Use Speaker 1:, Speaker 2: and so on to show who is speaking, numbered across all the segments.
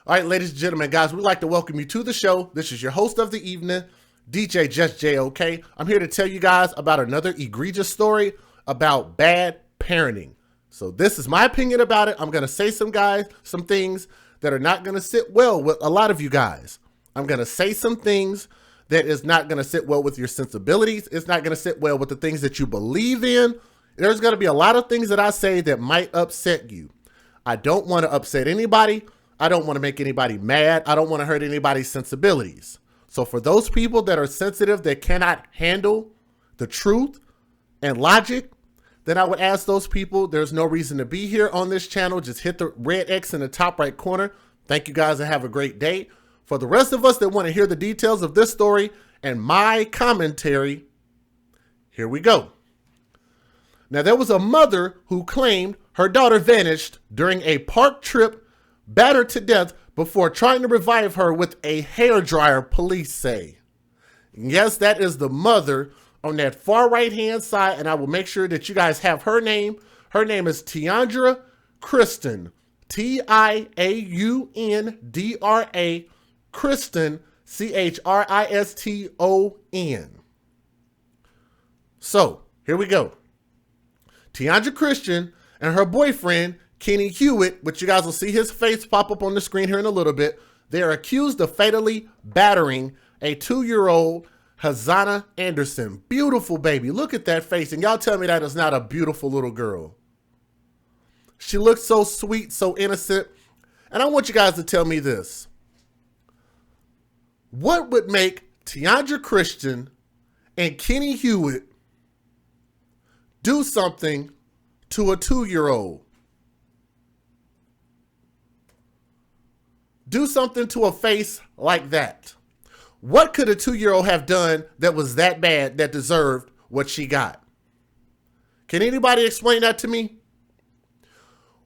Speaker 1: All right, ladies and gentlemen, guys, we'd like to welcome you to the show. This is your host of the evening, DJ Just JOK. I'm here to tell you guys about another egregious story about bad parenting. So this is my opinion about it. I'm going to say some things that are not going to sit well with a lot of you guys. I'm going to say some things that is not going to sit well with your sensibilities. It's not going to sit well with the things that you believe in. There's going to be a lot of things that I say that might upset you. I don't want to upset anybody. I don't want to make anybody mad. I don't want to hurt anybody's sensibilities. So for those people that are sensitive, that cannot handle the truth and logic, then I would ask those people, there's no reason to be here on this channel. Just hit the red X in the top right corner. Thank you guys and have a great day. For the rest of us that want to hear the details of this story and my commentary, here we go. Now, there was a mother who claimed her daughter vanished during a park trip, battered to death before trying to revive her with a hairdryer, police say. Yes, that is the mother on that far right-hand side, and I will make sure that you guys have her name. Her name is Tiandra Kristen, Tiaundra, Kristen, Christon. So, here we go. Tiandra Christian and her boyfriend, Kenny Hewitt, which you guys will see his face pop up on the screen here in a little bit, they are accused of fatally battering a 2-year-old Hazana Anderson. Beautiful baby. Look at that face. And y'all tell me that is not a beautiful little girl. She looks so sweet, so innocent. And I want you guys to tell me this. What would make Tiandra Christian and Kenny Hewitt do something to a 2-year-old? Do something to a face like that. What could a 2-year-old have done that was that bad that deserved what she got? Can anybody explain that to me?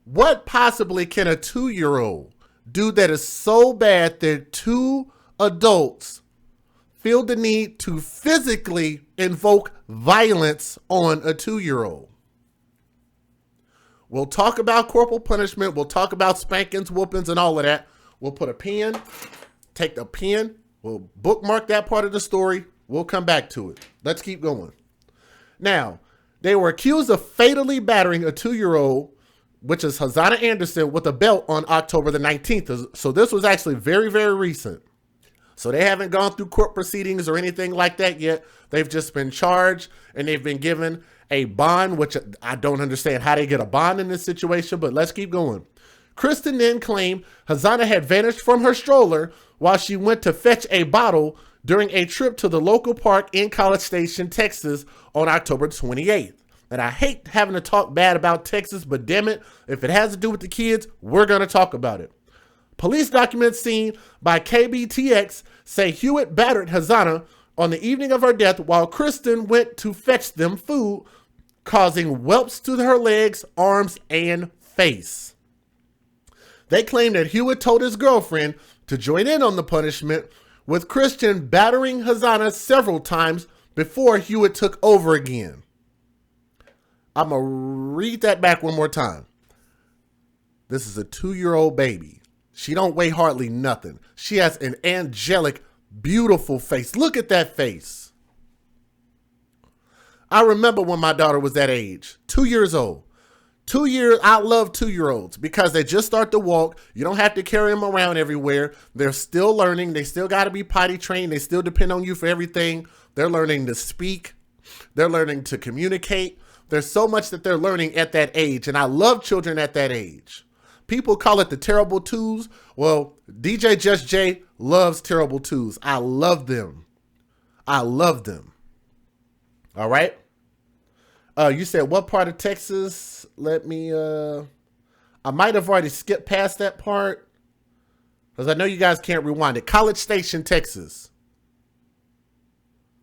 Speaker 1: What possibly can a 2-year-old do that is so bad that 2 adults feel the need to physically invoke violence on a 2-year-old? We'll talk about corporal punishment. We'll talk about spankings, whoopings, and all of that. We'll put a pen, take the pen, we'll bookmark that part of the story. We'll come back to it. Let's keep going. Now, they were accused of fatally battering a 2-year-old, which is Hazana Anderson, with a belt on October the 19th. So this was actually very, very recent. So they haven't gone through court proceedings or anything like that yet. They've just been charged and they've been given a bond, which I don't understand how they get a bond in this situation, but let's keep going. Kristen then claimed Hazana had vanished from her stroller while she went to fetch a bottle during a trip to the local park in College Station, Texas on October 28th. And I hate having to talk bad about Texas, but damn it, if it has to do with the kids, we're going to talk about it. Police documents seen by KBTX say Hewitt battered Hazana on the evening of her death while Kristen went to fetch them food, causing whelps to her legs, arms, and face. They claim that Hewitt told his girlfriend to join in on the punishment, with Christian battering Hazana several times before Hewitt took over again. I'm going to read that back one more time. This is a 2-year-old baby. She don't weigh hardly nothing. She has an angelic, beautiful face. Look at that face. I remember when my daughter was that age, 2 years old. 2 years, I love 2-year-olds because they just start to walk. You don't have to carry them around everywhere. They're still learning. They still got to be potty trained. They still depend on you for everything. They're learning to speak. They're learning to communicate. There's so much that they're learning at that age. And I love children at that age. People call it the terrible twos. Well, DJ Just J loves terrible twos. I love them. I love them. All right. You said what part of Texas? Let me, I might have already skipped past that part because I know you guys can't rewind it. College Station, Texas.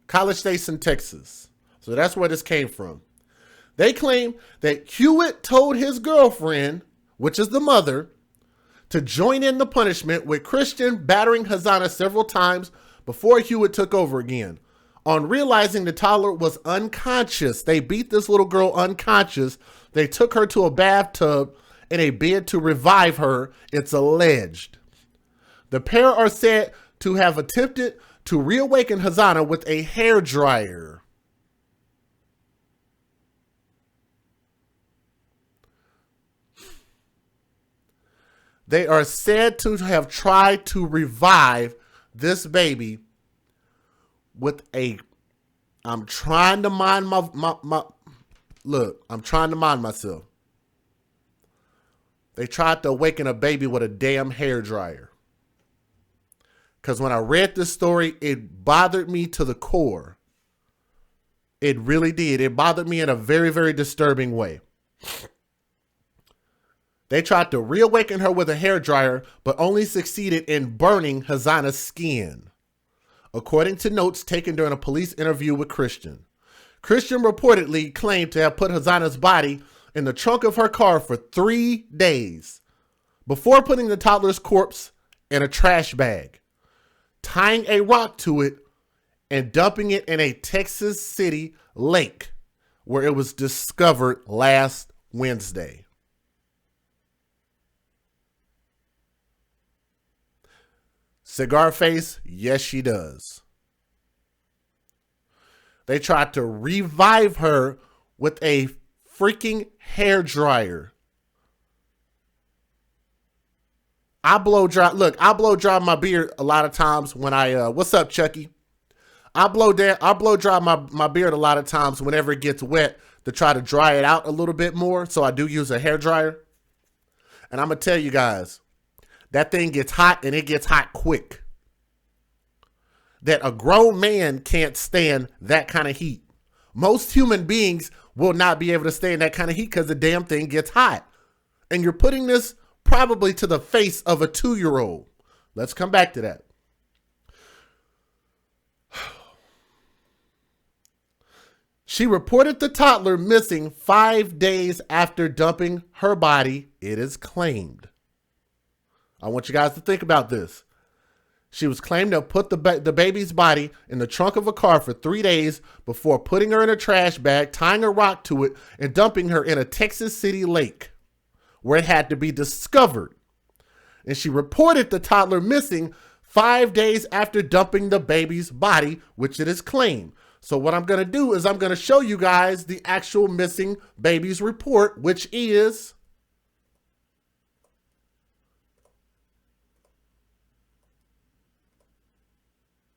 Speaker 1: College Station, Texas. So that's where this came from. They claim that Hewitt told his girlfriend, which is the mother, to join in the punishment, with Christian battering Hazana several times before Hewitt took over again. On realizing the toddler was unconscious, they beat this little girl unconscious. They took her to a bathtub in a bid to revive her, it's alleged. The pair are said to have attempted to reawaken Hazana with a hairdryer. They are said to have tried to revive this baby with a, I'm trying to mind I'm trying to mind myself. They tried to awaken a baby with a damn hairdryer. Because when I read this story, it bothered me to the core. It really did. It bothered me in a very, very disturbing way. They tried to reawaken her with a hairdryer, but only succeeded in burning Hazana's skin, according to notes taken during a police interview with Christian. Christian reportedly claimed to have put Hazana's body in the trunk of her car for 3 days before putting the toddler's corpse in a trash bag, tying a rock to it, and dumping it in a Texas City lake where it was discovered last Wednesday. Cigar face, yes, she does. They tried to revive her with a freaking hairdryer. I blow dry my beard a lot of times when I, what's up, Chucky? I blow dry my beard a lot of times whenever it gets wet to try to dry it out a little bit more. So I do use a hairdryer. And I'm going to tell you guys, that thing gets hot, and it gets hot quick. That a grown man can't stand that kind of heat. Most human beings will not be able to stand that kind of heat because the damn thing gets hot. And you're putting this probably to the face of a 2-year-old. Let's come back to that. She reported the toddler missing 5 days after dumping her body, it is claimed. I want you guys to think about this. She was claimed to have put the baby's body in the trunk of a car for 3 days before putting her in a trash bag, tying a rock to it, and dumping her in a Texas City lake where it had to be discovered. And she reported the toddler missing 5 days after dumping the baby's body, which it is claimed. So what I'm going to do is I'm going to show you guys the actual missing baby's report, which is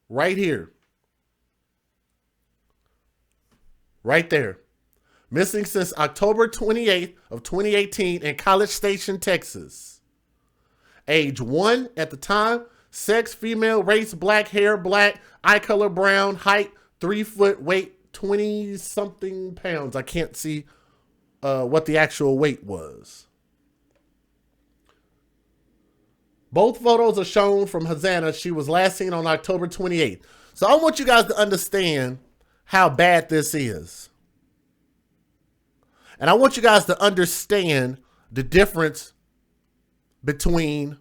Speaker 1: right here. Right there. Missing since October 28th of 2018 in College Station, Texas. Age 1 at the time. Sex, female, race, black, hair, black, eye color, brown, height, 3 foot, weight, 20-something pounds. I can't see what the actual weight was. Both photos are shown from Hazana. She was last seen on October 28th. So I want you guys to understand how bad this is. And I want you guys to understand the difference between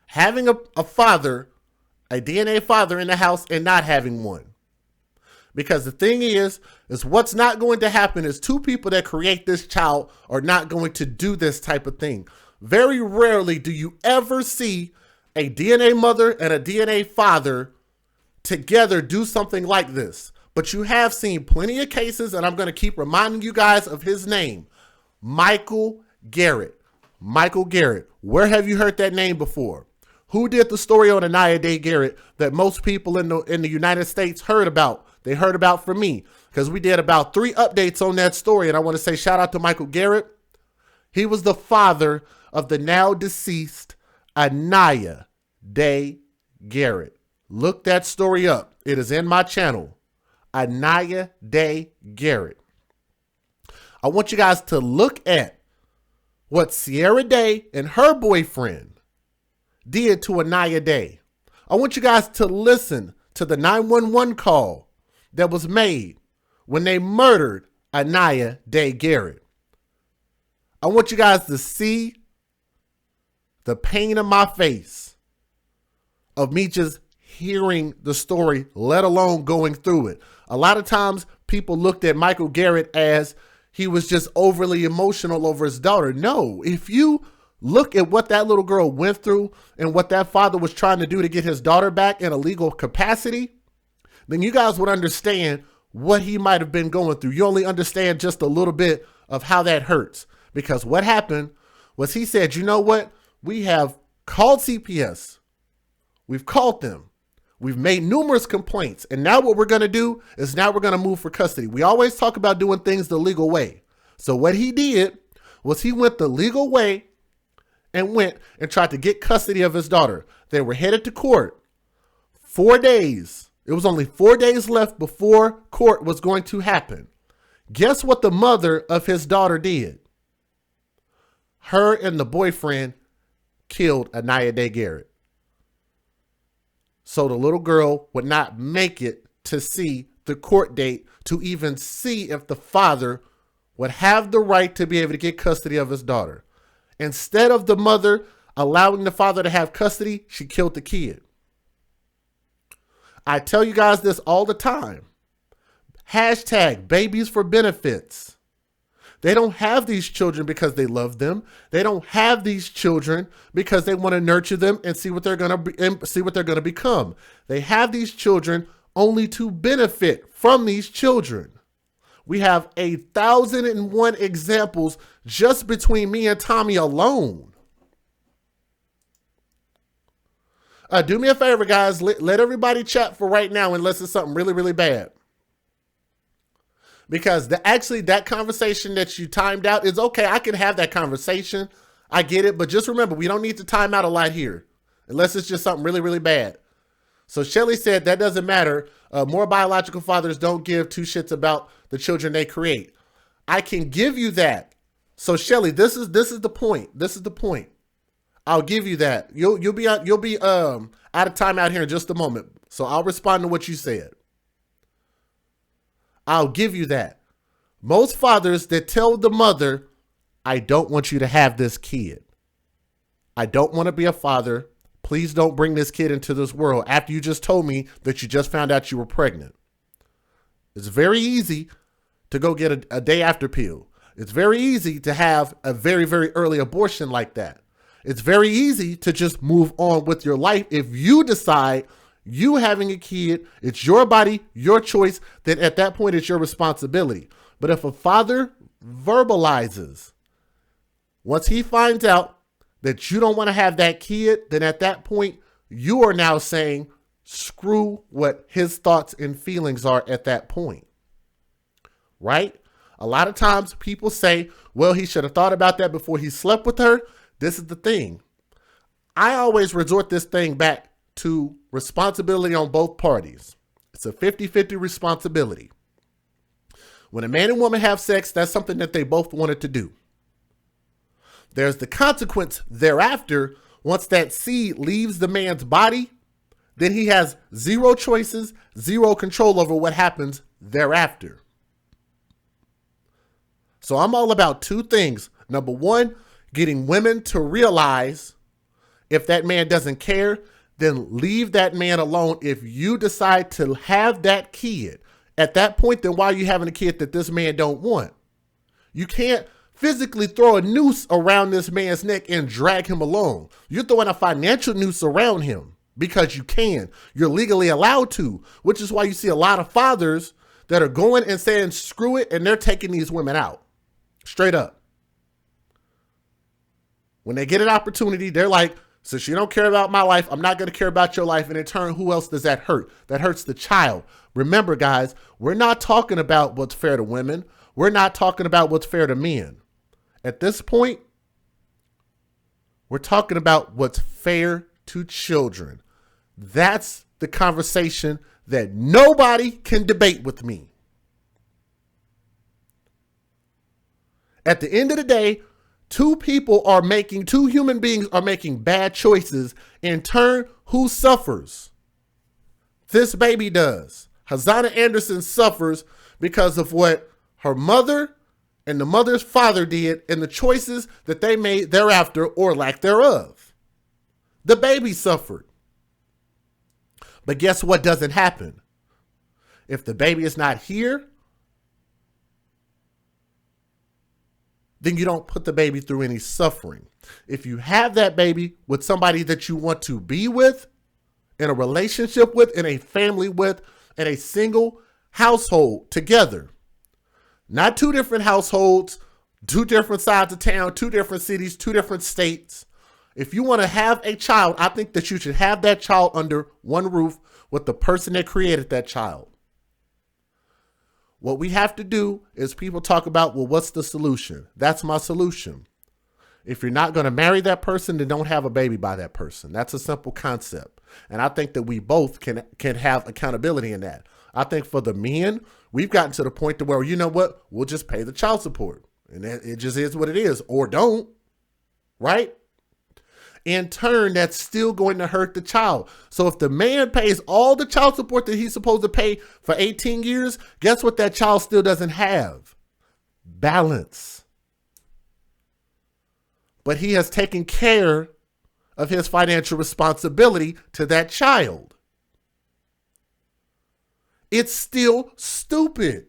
Speaker 1: having a father, a DNA father in the house, and not having one. Because the thing is what's not going to happen is 2 people that create this child are not going to do this type of thing. Very rarely do you ever see a DNA mother and a DNA father together do something like this. But you have seen plenty of cases, and I'm going to keep reminding you guys of his name, Michael Garrett. Michael Garrett. Where have you heard that name before? Who did the story on Anaya Day Garrett that most people in the United States heard about? They heard about from me because we did about 3 updates on that story. And I want to say shout out to Michael Garrett. He was the father of the now deceased Anaya Day Garrett. Look that story up. It is in my channel. Anaya Day Garrett. I want you guys to look at what Sierra Day and her boyfriend did to Anaya Day. I want you guys to listen to the 911 call that was made when they murdered Anaya Day Garrett. I want you guys to see the pain in my face of me just hearing the story, let alone going through it. A lot of times people looked at Michael Garrett as he was just overly emotional over his daughter. No, if you look at what that little girl went through and what that father was trying to do to get his daughter back in a legal capacity, then you guys would understand what he might have been going through. You only understand just a little bit of how that hurts. Because what happened was he said, you know what? We have called CPS. We've called them. We've made numerous complaints. And now what we're going to do is now we're going to move for custody. We always talk about doing things the legal way. So what he did was he went the legal way and went and tried to get custody of his daughter. They were headed to court. 4 days. It was only 4 days left before court was going to happen. Guess what the mother of his daughter did? Her and the boyfriend killed Anaya Day Garrett. So the little girl would not make it to see the court date to even see if the father would have the right to be able to get custody of his daughter. Instead of the mother allowing the father to have custody, she killed the kid. I tell you guys this all the time. Hashtag babies for benefits. They don't have these children because they love them. They don't have these children because they want to nurture them and see what they're going to become. They have these children only to benefit from these children. We have 1,001 examples just between me and Tommy alone. Do me a favor, guys. Let everybody chat for right now unless it's something really, really bad. Because that conversation that you timed out is okay. I can have that conversation. I get it. But just remember, we don't need to time out a lot here. Unless it's just something really, really bad. So Shelly said that doesn't matter. More biological fathers don't give two shits about the children they create. I can give you that. So Shelly, this is the point. This is the point. I'll give you that. You'll be out of time out here in just a moment. So I'll respond to what you said. I'll give you that. Most fathers that tell the mother, I don't want you to have this kid. I don't want to be a father. Please don't bring this kid into this world after you just told me that you just found out you were pregnant. It's very easy to go get a day after pill. It's very easy to have a very, very early abortion like that. It's very easy to just move on with your life if you decide you having a kid, it's your body, your choice, then at that point it's your responsibility. But if a father verbalizes, once he finds out that you don't want to have that kid, then at that point you are now saying, screw what his thoughts and feelings are at that point. Right? A lot of times people say, well, he should have thought about that before he slept with her. This is the thing. I always resort this thing back to responsibility on both parties. It's a 50-50 responsibility. When a man and woman have sex, that's something that they both wanted to do. There's the consequence thereafter. Once that seed leaves the man's body, then he has zero choices, zero control over what happens thereafter. So I'm all about two things. Number one, getting women to realize if that man doesn't care, then leave that man alone. If you decide to have that kid, at that point, then why are you having a kid that this man don't want? You can't physically throw a noose around this man's neck and drag him along. You're throwing a financial noose around him because you can. You're legally allowed to, which is why you see a lot of fathers that are going and saying, screw it, and they're taking these women out. Straight up. When they get an opportunity, they're like, since you don't care about my life, I'm not going to care about your life. And in turn, who else does that hurt? That hurts the child. Remember, guys, we're not talking about what's fair to women. We're not talking about what's fair to men. At this point, we're talking about what's fair to children. That's the conversation that nobody can debate with me. At the end of the day, two human beings are making bad choices. In turn, who suffers? This baby does. Hazana Anderson suffers because of what her mother and the mother's father did and the choices that they made thereafter or lack thereof. The baby suffered. But guess what doesn't happen? If the baby is not here, then you don't put the baby through any suffering. If you have that baby with somebody that you want to be with, in a relationship with, in a family with, in a single household together, not two different households, two different sides of town, two different cities, two different states. If you want to have a child, I think that you should have that child under one roof with the person that created that child. What we have to do is people talk about, well, what's the solution? That's my solution. If you're not going to marry that person, then don't have a baby by that person. That's a simple concept. And I think that we both can have accountability in that. I think for the men, we've gotten to the point to where, you know what, we'll just pay the child support. And it just is what it is, or don't, right? In turn, that's still going to hurt the child. So if the man pays all the child support that he's supposed to pay for 18 years, guess what that child still doesn't have? Balance. But he has taken care of his financial responsibility to that child. It's still stupid.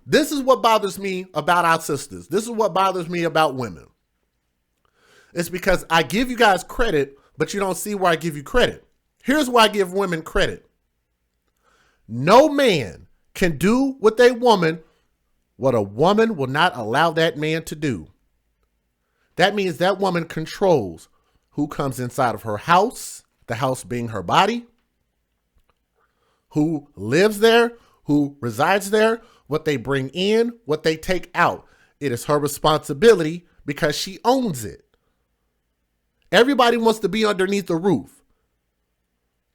Speaker 1: This is what bothers me about our sisters. This is what bothers me about women. It's because I give you guys credit, but you don't see where I give you credit. Here's why I give women credit. No man can do with a woman what a woman will not allow that man to do. That means that woman controls who comes inside of her house, the house being her body, who lives there, who resides there, what they bring in, what they take out. It is her responsibility because she owns it. Everybody wants to be underneath the roof.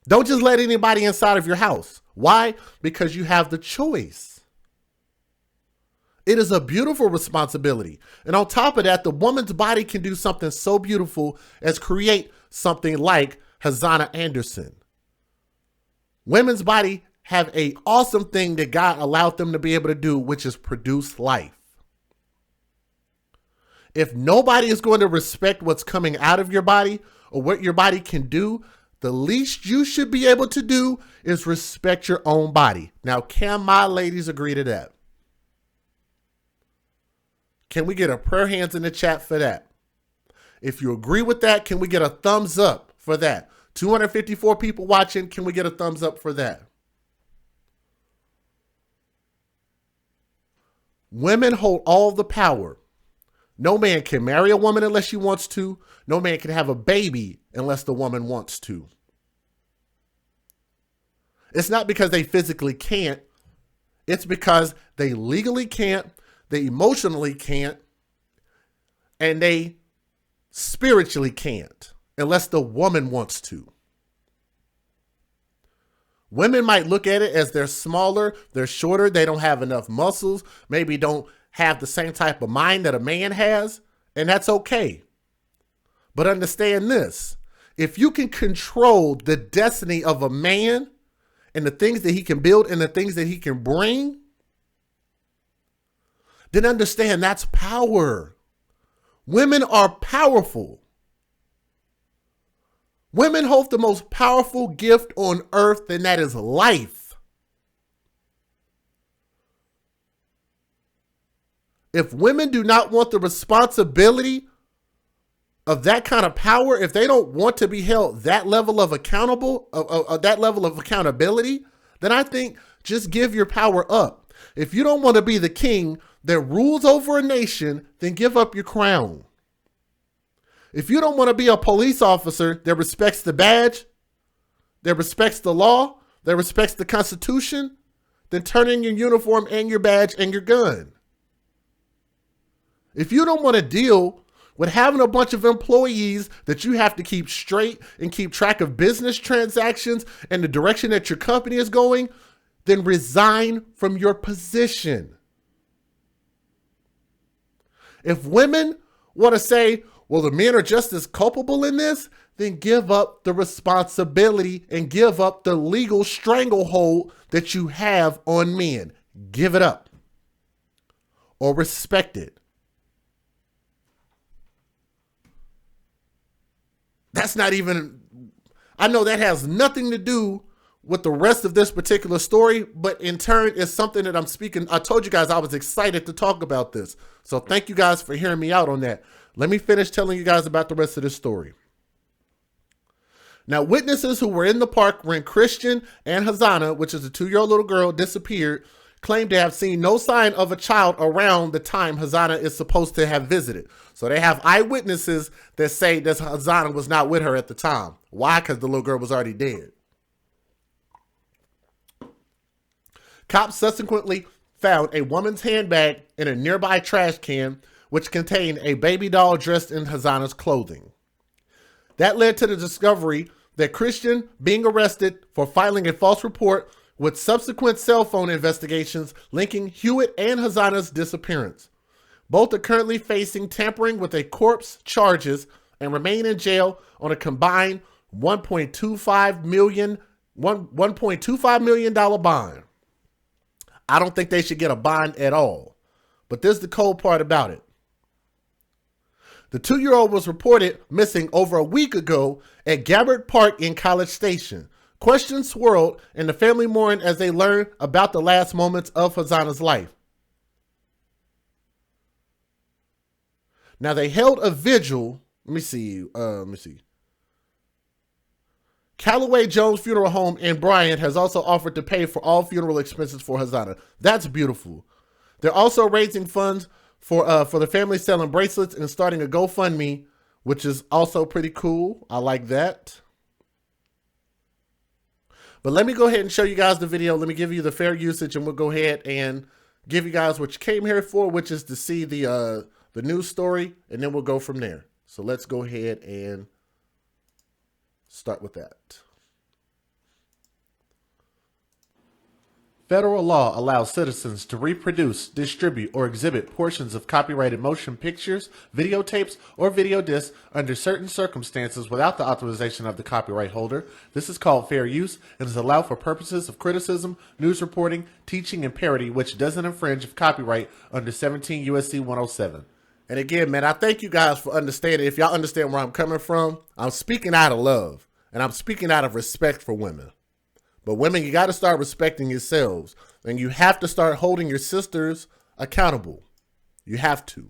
Speaker 1: Don't just let anybody inside of your house. Why? Because you have the choice. It is a beautiful responsibility. And on top of that, the woman's body can do something so beautiful as create something like Hazana Anderson. Women's body have an awesome thing that God allowed them to be able to do, which is produce life. If nobody is going to respect what's coming out of your body or what your body can do, the least you should be able to do is respect your own body. Now, can my ladies agree to that? Can we get a prayer hands in the chat for that? If you agree with that, can we get a thumbs up for that? 254 people watching, can we get a thumbs up for that? Women hold all the power. No man can marry a woman unless she wants to. No man can have a baby unless the woman wants to. It's not because they physically can't. It's because they legally can't, they emotionally can't, and they spiritually can't unless the woman wants to. Women might look at it as they're smaller, they're shorter, they don't have enough muscles, maybe don't have the same type of mind that a man has, and that's okay. But understand this, if you can control the destiny of a man and the things that he can build and the things that he can bring, then understand that's power. Women are powerful. Women hold the most powerful gift on earth, and that is life. If women do not want the responsibility of that kind of power, if they don't want to be held that level of that level of accountability, then I think just give your power up. If you don't want to be the king that rules over a nation, then give up your crown. If you don't want to be a police officer that respects the badge, that respects the law, that respects the Constitution, then turn in your uniform and your badge and your gun. If you don't want to deal with having a bunch of employees that you have to keep straight and keep track of business transactions and the direction that your company is going, then resign from your position. If women want to say, well, the men are just as culpable in this, then give up the responsibility and give up the legal stranglehold that you have on men. Give it up or respect it. That's not even, I know that has nothing to do with the rest of this particular story, but in turn is something that I'm speaking. I told you guys I was excited to talk about this. So thank you guys for hearing me out on that. Let me finish telling you guys about the rest of this story. Now, witnesses who were in the park when Christian and Hazana, which is a 2-year-old little girl, disappeared, claimed to have seen no sign of a child around the time Hazana is supposed to have visited. So they have eyewitnesses that say that Hazana was not with her at the time. Why? Because the little girl was already dead. Cops subsequently found a woman's handbag in a nearby trash can, which contained a baby doll dressed in Hazana's clothing. That led to the discovery that Christian being arrested for filing a false report, with subsequent cell phone investigations linking Hewitt and Hazana's disappearance. Both are currently facing tampering with a corpse charges and remain in jail on a combined $1.25 million bond. I don't think they should get a bond at all, but this is the cold part about it. The 2-year-old was reported missing over a week ago at Gabbard Park in College Station. Questions swirled and the family mourned as they learned about the last moments of Hazana's life. Now they held a vigil. Let me see. Callaway Jones Funeral Home in Bryant has also offered to pay for all funeral expenses for Hazana. That's beautiful. They're also raising funds for the family, selling bracelets and starting a GoFundMe, which is also pretty cool. I like that. But let me go ahead and show you guys the video. Let me give you the fair usage, and we'll go ahead and give you guys what you came here for, which is to see the news story, and then we'll go from there. So let's go ahead and start with that. Federal law allows citizens to reproduce, distribute, or exhibit portions of copyrighted motion pictures, videotapes, or video discs under certain circumstances without the authorization of the copyright holder. This is called fair use and is allowed for purposes of criticism, news reporting, teaching, and parody, which doesn't infringe of copyright under 17 U.S.C. 107. And again, man, I thank you guys for understanding. If y'all understand where I'm coming from, I'm speaking out of love, and I'm speaking out of respect for women. But women, you got to start respecting yourselves, and you have to start holding your sisters accountable. You have to.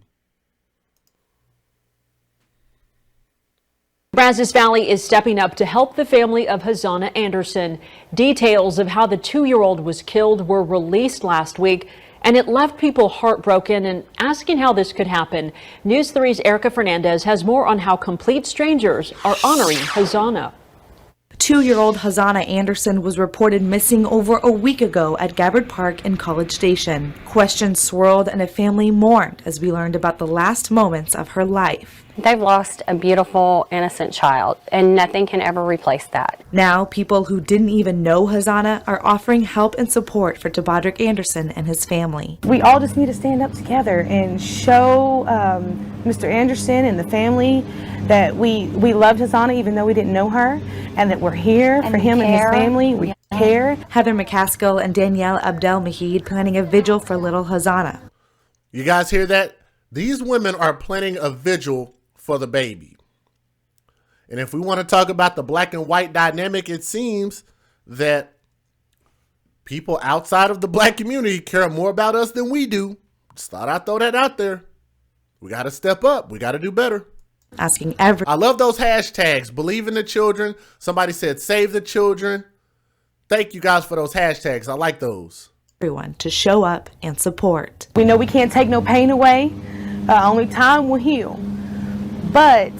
Speaker 2: Brazos Valley is stepping up to help the family of Hazana Anderson. Details of how the 2-year-old was killed were released last week, and it left people heartbroken and asking how this could happen. News 3's Erica Fernandez has more on how complete strangers are honoring Hazana.
Speaker 3: 2-year-old Hazana Anderson was reported missing over a week ago at Gabbard Park in College Station. Questions swirled and a family mourned as we learned about the last moments of her life.
Speaker 4: They've lost a beautiful, innocent child, and nothing can ever replace that.
Speaker 3: Now, people who didn't even know Hazana are offering help and support for Tabadrick Anderson and his family.
Speaker 5: We all just need to stand up together and show Mr. Anderson and the family that we loved Hazana even though we didn't know her, and that we're here for him and his family. We care.
Speaker 3: Heather McCaskill and Danielle Abdel Mahid planning a vigil for little Hazana.
Speaker 1: You guys hear that? These women are planning a vigil for the baby. And if we want to talk about the black and white dynamic, it seems that people outside of the black community care more about us than we do. Just thought I'd throw that out there. We got to step up. We got to do better.
Speaker 3: Asking every.
Speaker 1: I love those hashtags. Believe in the children. Somebody said save the children. Thank you guys for those hashtags. I like those.
Speaker 3: Everyone to show up and support.
Speaker 5: We know we can't take no pain away. Only time will heal. But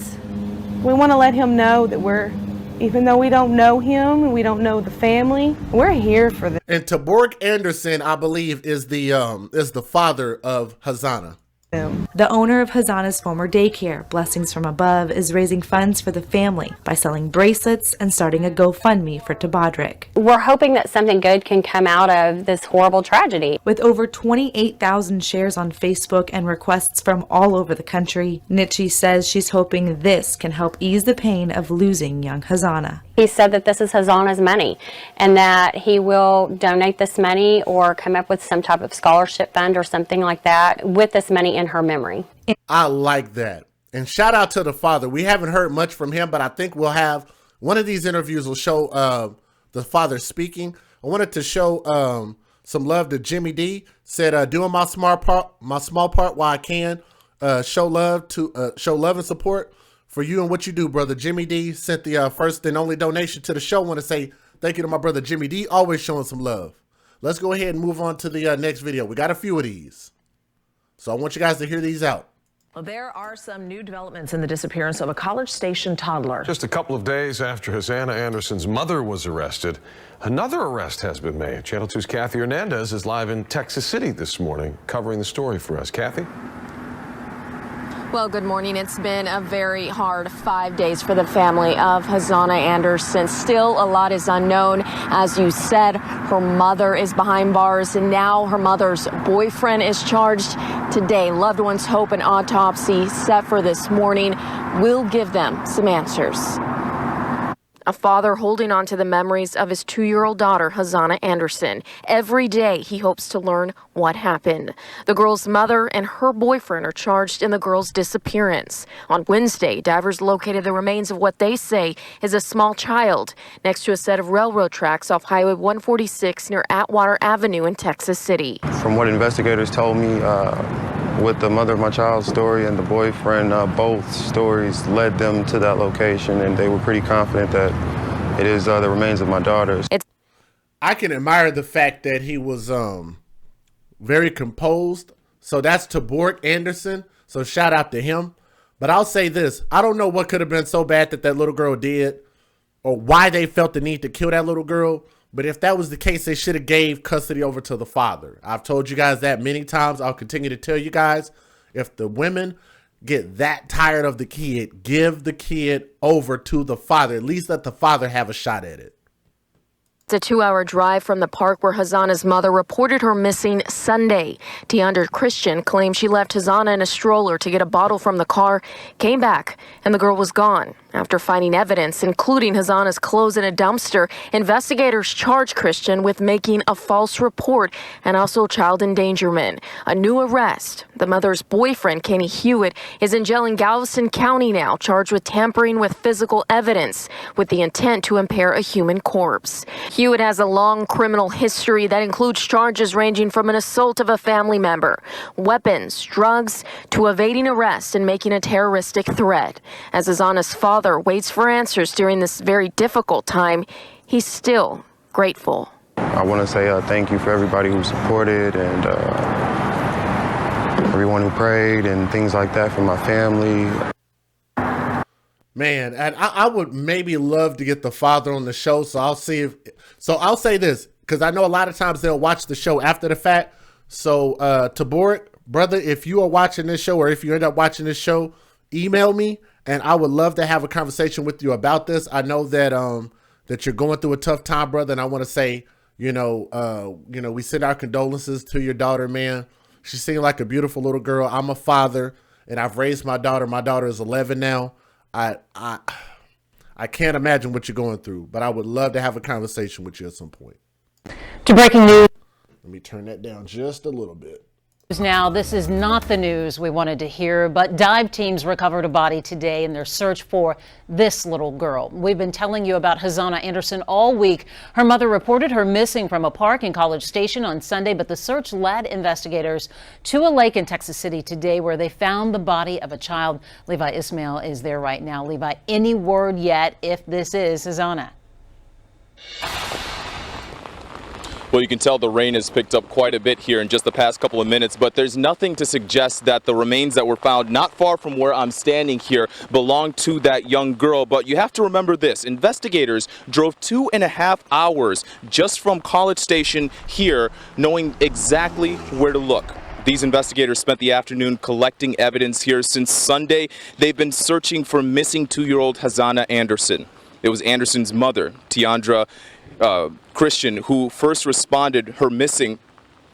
Speaker 5: we want to let him know that even though we don't know him and we don't know the family, we're here for them.
Speaker 1: And Tabadrick Anderson, I believe, is the father of Hazana.
Speaker 3: The owner of Hazana's former daycare, Blessings from Above, is raising funds for the family by selling bracelets and starting a GoFundMe for Tabadrick.
Speaker 4: We're hoping that something good can come out of this horrible tragedy.
Speaker 3: With over 28,000 shares on Facebook and requests from all over the country, Nitchie says she's hoping this can help ease the pain of losing young Hazana.
Speaker 4: He said that this is Hazana's money and that he will donate this money or come up with some type of scholarship fund or something like that with this money in her memory.
Speaker 1: I like that. And shout out to the father. We haven't heard much from him, but I think we'll have one of these interviews will show the father speaking. I wanted to show some love to Jimmy D. Said, doing my small part while I can. Show love and support for you and what you do, brother. Jimmy D sent the first and only donation to the show. I want to say thank you to my brother Jimmy D, always showing some love. Let's go ahead and move on to the next video. We got a few of these, so I want you guys to hear these out.
Speaker 6: Well, there are some new developments in the disappearance of a College Station toddler.
Speaker 7: Just a couple of days after Hazana Anderson's mother was arrested, another arrest has been made. Channel 2's Kathy Hernandez is live in Texas City this morning, covering the story for us. Kathy?
Speaker 8: Well, good morning. It's been a very hard 5 days for the family of Hazana Anderson. Still, a lot is unknown. As you said, her mother is behind bars, and now her mother's boyfriend is charged today. Loved ones hope an autopsy set for this morning will give them some answers. A father holding on to the memories of his 2-year-old daughter, Hazana Anderson. Every day he hopes to learn what happened. The girl's mother and her boyfriend are charged in the girl's disappearance. On Wednesday, divers located the remains of what they say is a small child next to a set of railroad tracks off Highway 146 near Atwater Avenue in Texas City.
Speaker 9: From what investigators told me, with the mother of my child's story and the boyfriend, both stories led them to that location, and they were pretty confident that it is the remains of my daughter.
Speaker 1: I can admire the fact that he was very composed. So that's Tabork Anderson. So shout out to him. But I'll say this. I don't know what could have been so bad that little girl did, or why they felt the need to kill that little girl. But if that was the case, they should have gave custody over to the father. I've told you guys that many times. I'll continue to tell you guys, if the women get that tired of the kid, give the kid over to the father. At least let the father have a shot at it.
Speaker 8: It's a 2-hour drive from the park where Hazana's mother reported her missing Sunday. Tiandra Christian claimed she left Hazana in a stroller to get a bottle from the car, came back, and the girl was gone. After finding evidence, including Hazana's clothes in a dumpster, investigators charged Christian with making a false report and also child endangerment. A new arrest. The mother's boyfriend, Kenny Hewitt, is in jail in Galveston County now, charged with tampering with physical evidence with the intent to impair a human corpse. Hewitt has a long criminal history that includes charges ranging from an assault of a family member, weapons, drugs, to evading arrest and making a terroristic threat. As Hazana's father waits for answers during this very difficult time, he's still grateful.
Speaker 9: I want to say thank you for everybody who supported and everyone who prayed and things like that for my family.
Speaker 1: Man, and I would maybe love to get the father on the show, so I'll see if. So I'll say this, because I know a lot of times they'll watch the show after the fact. So Tabork, brother, if you are watching this show, or if you end up watching this show, email me, and I would love to have a conversation with you about this. I know that that you're going through a tough time, brother, and I want to say, we send our condolences to your daughter, man. She seemed like a beautiful little girl. I'm a father, and I've raised my daughter. My daughter is 11 now. I can't imagine what you're going through, but I would love to have a conversation with you at some point.
Speaker 2: To breaking news.
Speaker 1: Let me turn that down just a little bit.
Speaker 10: Now, this is not the news we wanted to hear, but dive teams recovered a body today in their search for this little girl. We've been telling you about Hazana Anderson all week. Her mother reported her missing from a park in College Station on Sunday, but the search led investigators to a lake in Texas City today where they found the body of a child. Levi Ismail is there right now. Levi, any word yet if this is Hazana?
Speaker 11: Well, you can tell the rain has picked up quite a bit here in just the past couple of minutes, but there's nothing to suggest that the remains that were found not far from where I'm standing here belong to that young girl. But you have to remember this. Investigators drove 2.5 hours just from College Station here, knowing exactly where to look. These investigators spent the afternoon collecting evidence here. Since Sunday, they've been searching for missing 2-year-old Hazana Anderson. It was Anderson's mother, Tiandra Christian, who first responded her missing.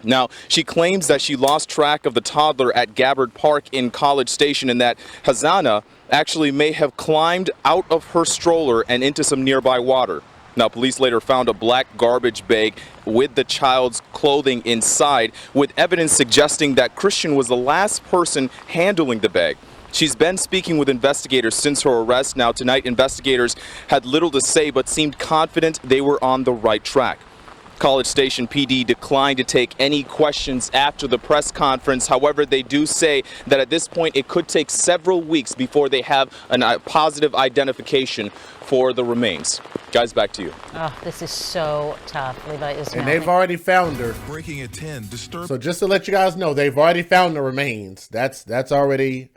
Speaker 11: Now, she claims that she lost track of the toddler at Gabbard Park in College Station and that Hazana actually may have climbed out of her stroller and into some nearby water. Now, police later found a black garbage bag with the child's clothing inside, with evidence suggesting that Christian was the last person handling the bag. She's been speaking with investigators since her arrest. Now, tonight, investigators had little to say, but seemed confident they were on the right track. College Station PD declined to take any questions after the press conference. However, they do say that at this point, it could take several weeks before they have a positive identification for the remains. Guys, back to you.
Speaker 10: Oh, this is so tough. Levi Ismail.
Speaker 1: And they've already found her.
Speaker 12: Breaking at 10.
Speaker 1: So just to let you guys know, they've already found the remains. That's already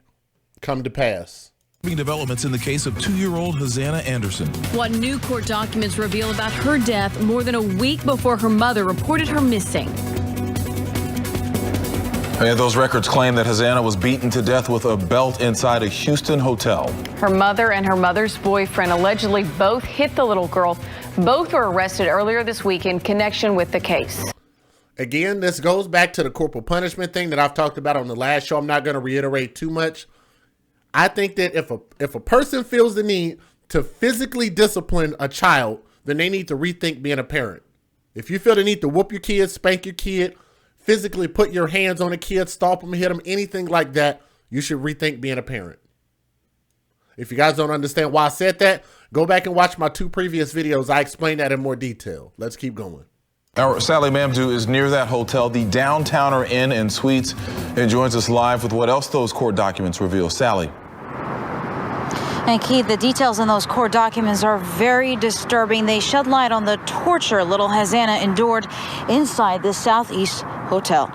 Speaker 1: come to pass.
Speaker 12: Developments in the case of 2-year-old Hazana Anderson.
Speaker 13: What new court documents reveal about her death more than a week before her mother reported her missing.
Speaker 12: And those records claim that Hazana was beaten to death with a belt inside a Houston hotel.
Speaker 14: Her mother and her mother's boyfriend allegedly both hit the little girl. Both were arrested earlier this week in connection with the case.
Speaker 1: Again, this goes back to the corporal punishment thing that I've talked about on the last show. I'm not going to reiterate too much. I think that if a person feels the need to physically discipline a child, then they need to rethink being a parent. If you feel the need to whoop your kid, spank your kid, physically put your hands on a kid, stomp them, hit them, anything like that, you should rethink being a parent. If you guys don't understand why I said that, go back and watch my 2 previous videos. I explain that in more detail. Let's keep going.
Speaker 12: Our Sally Mamdou is near that hotel, the Downtowner Inn and Suites, and joins us live with what else those court documents reveal. Sally.
Speaker 15: And Keith, the details in those court documents are very disturbing. They shed light on the torture little Hazana endured inside the Southeast Hotel.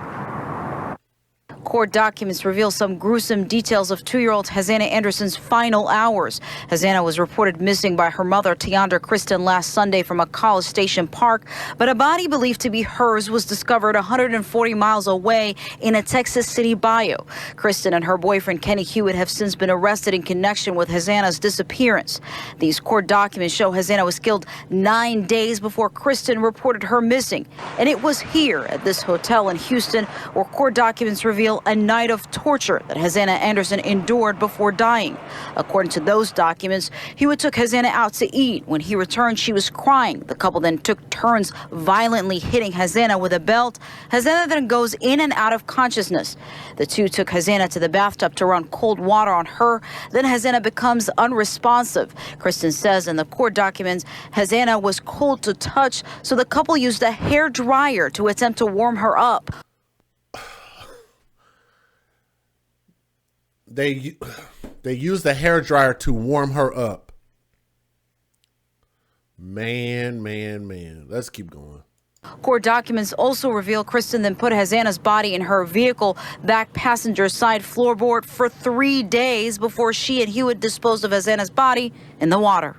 Speaker 15: Court documents reveal some gruesome details of 2-year-old Hazana Anderson's final hours. Hazana was reported missing by her mother, Tiandra Kristen, last Sunday from a College Station park, but a body believed to be hers was discovered 140 miles away in a Texas City bayou. Kristen and her boyfriend, Kenny Hewitt, have since been arrested in connection with Hazana's disappearance. These court documents show Hazana was killed 9 days before Kristen reported her missing. And it was here at this hotel in Houston where court documents reveal a night of torture that Hazana Anderson endured before dying. According to those documents, Hewitt took Hazana out to eat. When he returned, she was crying. The couple then took turns violently hitting Hazana with a belt. Hazana then goes in and out of consciousness. The two took Hazana to the bathtub to run cold water on her. Then Hazana becomes unresponsive. Kristen says in the court documents, Hazana was cold to touch, so the couple used a hair dryer to attempt to warm her up.
Speaker 1: They used the hairdryer to warm her up. Man. Let's keep going.
Speaker 15: Court documents also reveal Kristen then put Hazana's body in her vehicle back passenger side floorboard for 3 days before she and Hewitt disposed of Hazana's body in the water.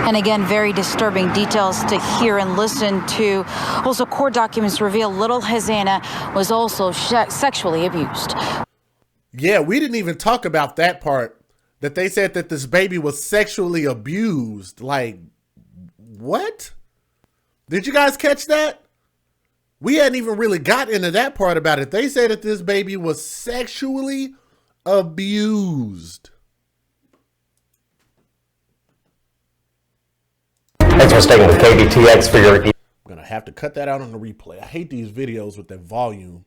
Speaker 15: And again, very disturbing details to hear and listen to. Also, court documents reveal little Hazana was also sexually abused.
Speaker 1: Yeah, we didn't even talk about that part, that they said that this baby was sexually abused. Like, what? Did you guys catch that? We hadn't even really got into that part about it. They said that this baby was sexually abused.
Speaker 16: Thanks for staying with KBTX for your...
Speaker 1: I'm going to have to cut that out on the replay. I hate these videos with that volume.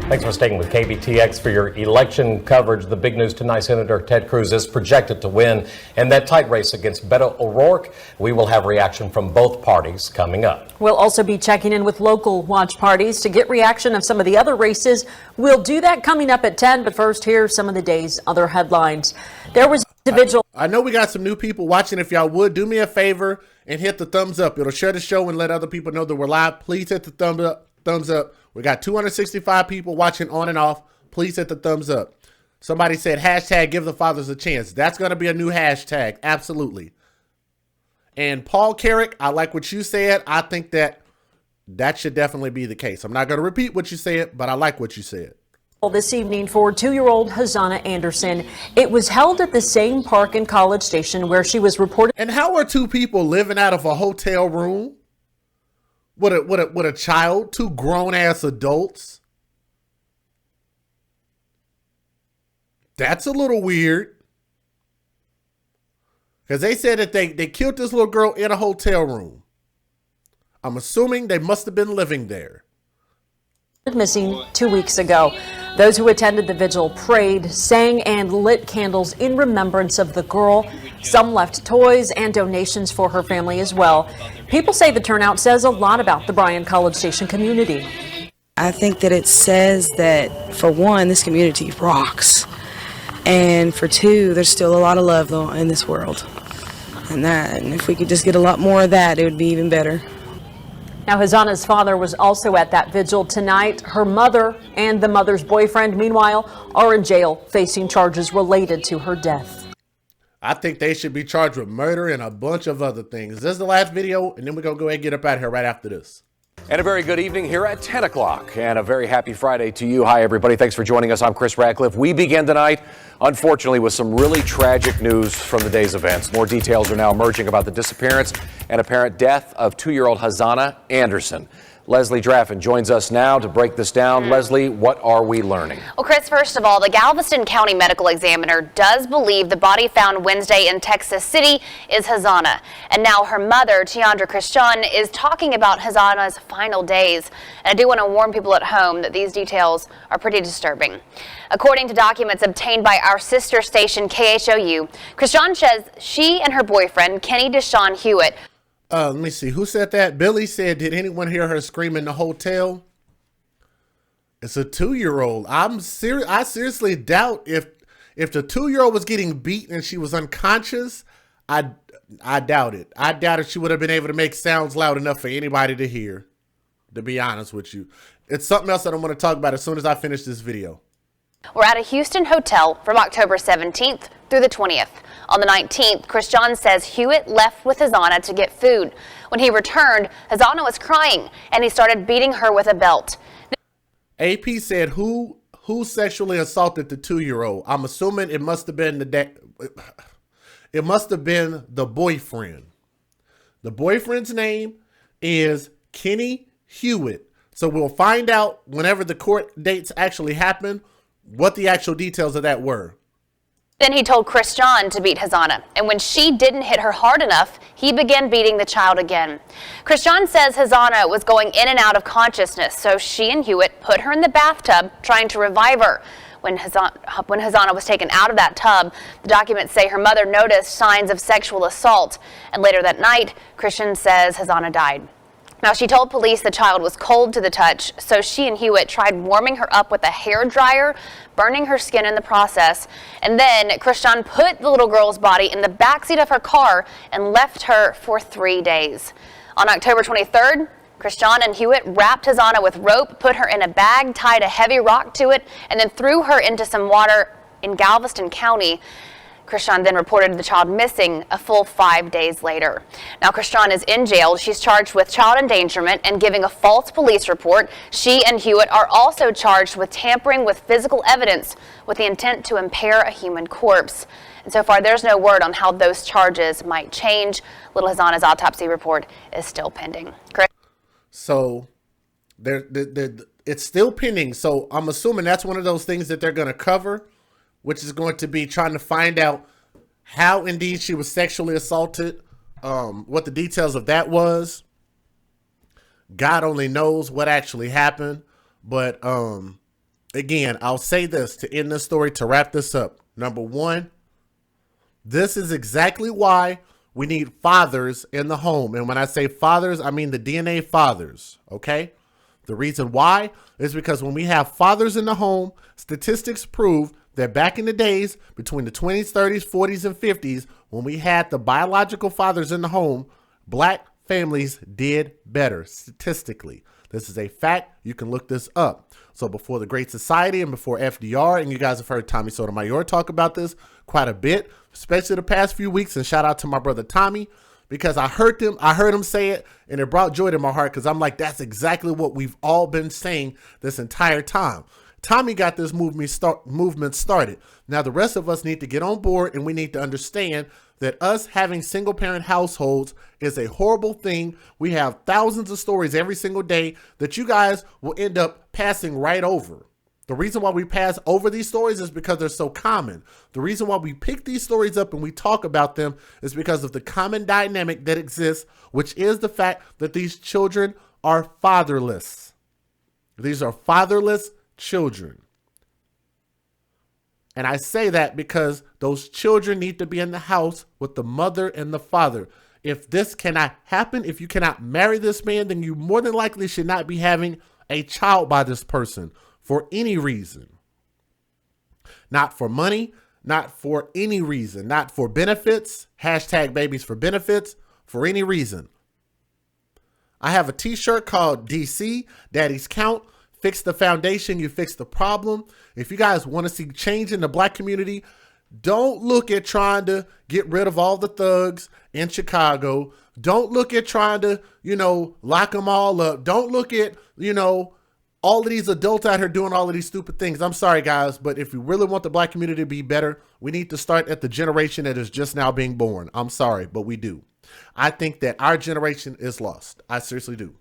Speaker 16: Thanks for staying with KBTX for your election coverage. The big news tonight, Senator Ted Cruz is projected to win in that tight race against Beto O'Rourke. We will have reaction from both parties coming up.
Speaker 2: We'll also be checking in with local watch parties to get reaction of some of the other races. We'll do that coming up at 10, but first, here's some of the day's other headlines. There was a vigil.
Speaker 1: I know we got some new people watching. If y'all would, do me a favor and hit the thumbs up. It'll share the show and let other people know that we're live. Please hit the thumbs up. We got 265 people watching on and off. Please hit the thumbs up. Somebody said hashtag give the fathers a chance. That's going to be a new hashtag. Absolutely. And Paul Carrick, I like what you said. I think that should definitely be the case. I'm not going to repeat what you said, but I like what you said.
Speaker 2: This evening for 2-year-old Hazana Anderson. It was held at the same park in College Station where she was reported.
Speaker 1: And how are two people living out of a hotel room with a child, two grown-ass adults? That's a little weird. Because they said that they killed this little girl in a hotel room. I'm assuming they must have been living there.
Speaker 2: Missing 2 weeks ago. Those who attended the vigil prayed, sang, and lit candles in remembrance of the girl. Some left toys and donations for her family as well. People say the turnout says a lot about the Bryan College Station community.
Speaker 17: I think that it says that, for one, this community rocks. And for two, there's still a lot of love though in this world. And if we could just get a lot more of that, it would be even better.
Speaker 2: Now, Hazana's father was also at that vigil tonight. Her mother and the mother's boyfriend, meanwhile, are in jail facing charges related to her death.
Speaker 1: I think they should be charged with murder and a bunch of other things. This is the last video, and then we're going to go ahead and get up out of here right after this.
Speaker 18: And a very good evening here at 10 o'clock and a very happy Friday to you. Hi, everybody. Thanks for joining us. I'm Chris Radcliffe. We begin tonight, unfortunately, with some really tragic news from the day's events. More details are now emerging about the disappearance and apparent death of 2-year-old Hazana Anderson. Leslie Draffin joins us now to break this down. Leslie, what are we learning?
Speaker 19: Well, Chris, first of all, the Galveston County Medical Examiner does believe the body found Wednesday in Texas City is Hazana. And now her mother, Tiandra Christian, is talking about Hazana's final days. And I do want to warn people at home that these details are pretty disturbing. According to documents obtained by our sister station, KHOU, Christian says she and her boyfriend, Kenny Deshaun Hewitt,
Speaker 1: let me see. Who said that? Billy said, did anyone hear her scream in the hotel? It's a 2-year-old. I seriously doubt if the 2-year-old was getting beat and she was unconscious. I doubt it. I doubt if she would have been able to make sounds loud enough for anybody to hear, to be honest with you. It's something else that I'm going to talk about as soon as I finish this video.
Speaker 19: We're at a Houston hotel from October 17th through the 20th. On the 19th, Christian says Hewitt left with Hazana to get food. When he returned, Hazana was crying and he started beating her with a belt.
Speaker 1: AP said who sexually assaulted the 2-year-old? I'm assuming it must have been it must have been the boyfriend. The boyfriend's name is Kenny Hewitt. So we'll find out whenever the court dates actually happen what the actual details of that were.
Speaker 19: Then he told Christian to beat Hazana, and when she didn't hit her hard enough, he began beating the child again. Christian says Hazana was going in and out of consciousness, so she and Hewitt put her in the bathtub trying to revive her. When Hazana was taken out of that tub, the documents say her mother noticed signs of sexual assault, and later that night, Christian says Hazana died. Now, she told police the child was cold to the touch, so she and Hewitt tried warming her up with a hair dryer, burning her skin in the process. And then Christian put the little girl's body in the backseat of her car and left her for 3 days. On October 23rd, Christian and Hewitt wrapped Hazana with rope, put her in a bag, tied a heavy rock to it, and then threw her into some water in Galveston County. Christian then reported the child missing a full 5 days later. Now, Christian is in jail. She's charged with child endangerment and giving a false police report. She and Hewitt are also charged with tampering with physical evidence with the intent to impair a human corpse. And so far, there's no word on how those charges might change. Little Hazana's autopsy report is still pending. Chris?
Speaker 1: So it's still pending. So I'm assuming that's one of those things that they're going to cover, which is going to be trying to find out how indeed she was sexually assaulted, what the details of that was. God only knows what actually happened. But again, I'll say this to end this story, to wrap this up. Number one, this is exactly why we need fathers in the home. And when I say fathers, I mean the DNA fathers, okay? The reason why is because when we have fathers in the home, statistics prove that back in the days between the 20s, 30s, 40s, and 50s, when we had the biological fathers in the home, black families did better statistically. This is a fact. You can look this up. So before the Great Society and before FDR, and you guys have heard Tommy Sotomayor talk about this quite a bit, especially the past few weeks, and shout out to my brother Tommy, because I heard him say it, and it brought joy to my heart, because I'm like, that's exactly what we've all been saying this entire time. Tommy got this movement started. Now the rest of us need to get on board, and we need to understand that us having single parent households is a horrible thing. We have thousands of stories every single day that you guys will end up passing right over. The reason why we pass over these stories is because they're so common. The reason why we pick these stories up and we talk about them is because of the common dynamic that exists, which is the fact that these children are fatherless. These are fatherless children. And I say that because those children need to be in the house with the mother and the father. If this cannot happen, if you cannot marry this man, then you more than likely should not be having a child by this person for any reason. Not for money, not for any reason, not for benefits, hashtag babies for benefits, for any reason. I have a t-shirt called DC, Daddy's Count. Fix the foundation, you fix the problem. If you guys want to see change in the black community, don't look at trying to get rid of all the thugs in Chicago. Don't look at trying to, lock them all up. Don't look at, all of these adults out here doing all of these stupid things. I'm sorry, guys, but if you really want the black community to be better, we need to start at the generation that is just now being born. I'm sorry, but we do. I think that our generation is lost. I seriously do.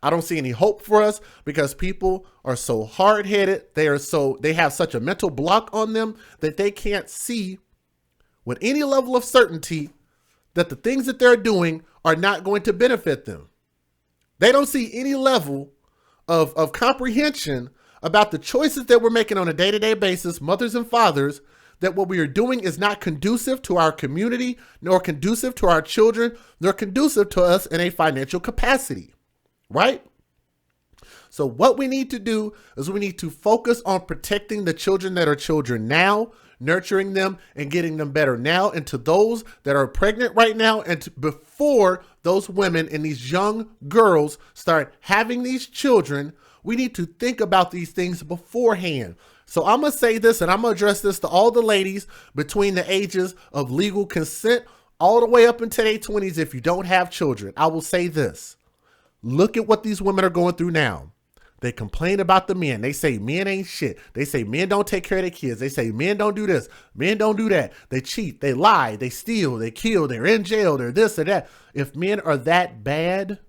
Speaker 1: I don't see any hope for us because people are so hard-headed. They have such a mental block on them that they can't see with any level of certainty that the things that they're doing are not going to benefit them. They don't see any level of comprehension about the choices that we're making on a day-to-day basis, mothers and fathers, that what we are doing is not conducive to our community, nor conducive to our children, nor conducive to us in a financial capacity. Right? So what we need to do is we need to focus on protecting the children that are children now, nurturing them and getting them better now. And to those that are pregnant right now, and before those women and these young girls start having these children, we need to think about these things beforehand. So I'm going to say this, and I'm going to address this to all the ladies between the ages of legal consent all the way up into their 20s if you don't have children. I will say this. Look at what these women are going through now. They complain about the men. They say men ain't shit. They say men don't take care of their kids. They say men don't do this. Men don't do that. They cheat. They lie. They steal. They kill. They're in jail. They're this or that. If men are that bad,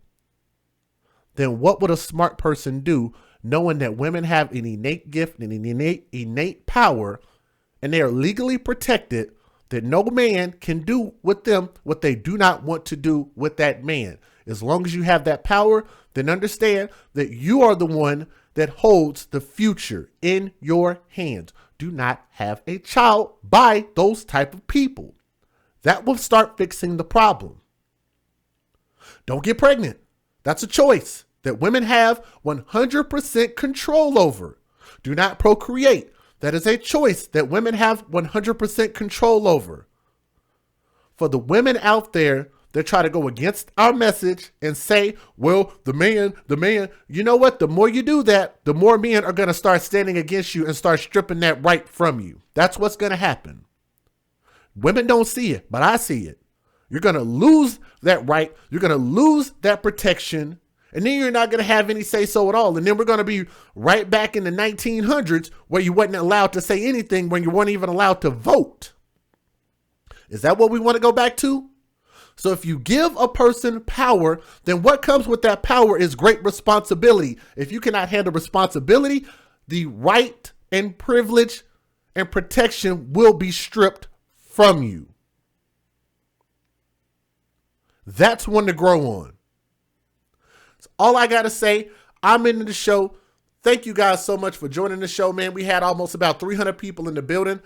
Speaker 1: then what would a smart person do knowing that women have an innate gift and an innate power and they are legally protected, that no man can do with them what they do not want to do with that man? As long as you have that power, then understand that you are the one that holds the future in your hands. Do not have a child by those type of people. That will start fixing the problem. Don't get pregnant. That's a choice that women have 100% control over. Do not procreate. That is a choice that women have 100% control over. For the women out there that try to go against our message and say, well, the man, you know what? The more you do that, the more men are going to start standing against you and start stripping that right from you. That's what's going to happen. Women don't see it, but I see it. You're going to lose that right. You're going to lose that protection. And then you're not going to have any say so at all. And then we're going to be right back in the 1900s where you wasn't allowed to say anything when you weren't even allowed to vote. Is that what we want to go back to? So if you give a person power, then what comes with that power is great responsibility. If you cannot handle responsibility, the right and privilege and protection will be stripped from you. That's one to grow on. That's all I got to say. I'm into the show. Thank you guys so much for joining the show, man. We had almost about 300 people in the building.